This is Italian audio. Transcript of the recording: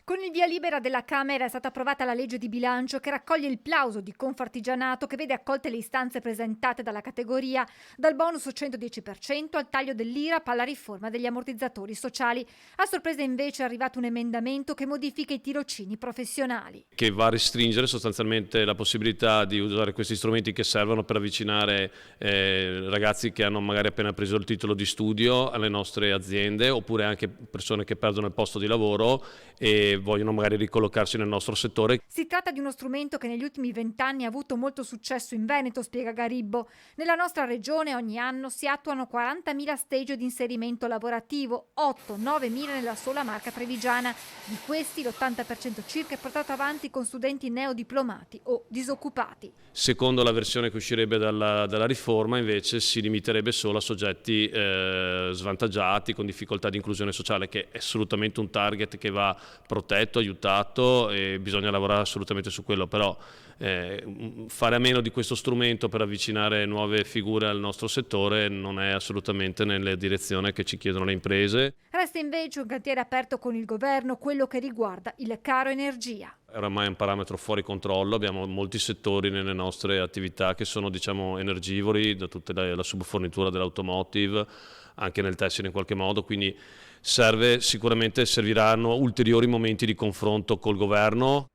Con il via libera della Camera è stata approvata la legge di bilancio che raccoglie il plauso di Confartigianato, che vede accolte le istanze presentate dalla categoria, dal bonus 110% al taglio dell'IRAP alla riforma degli ammortizzatori sociali. A sorpresa invece è arrivato un emendamento che modifica i tirocini professionali. Che va a restringere sostanzialmente la possibilità di usare questi strumenti che servono per avvicinare ragazzi che hanno magari appena preso il titolo di studio alle nostre aziende, oppure anche persone che perdono il posto di lavoro e vogliono magari ricollocarsi nel nostro settore. Si tratta di uno strumento che negli ultimi 20 anni ha avuto molto successo in Veneto, spiega Garibbo. Nella nostra regione ogni anno si attuano 40.000 stage di inserimento lavorativo, 8-9.000 nella sola Marca Trevigiana. Di questi l'80% circa è portato avanti con studenti neodiplomati o disoccupati. Secondo la versione che uscirebbe dalla riforma invece si limiterebbe solo a soggetti svantaggiati con difficoltà di inclusione sociale, che è assolutamente un target che va protetto, aiutato, e bisogna lavorare assolutamente su quello, però fare a meno di questo strumento per avvicinare nuove figure al nostro settore non è assolutamente nella direzione che ci chiedono le imprese. Resta invece un cantiere aperto con il governo, quello che riguarda il caro energia. È oramai un parametro fuori controllo, abbiamo molti settori nelle nostre attività che sono energivori, da tutta la subfornitura dell'automotive, anche nel tessile in qualche modo, quindi sicuramente serviranno ulteriori momenti di confronto col governo.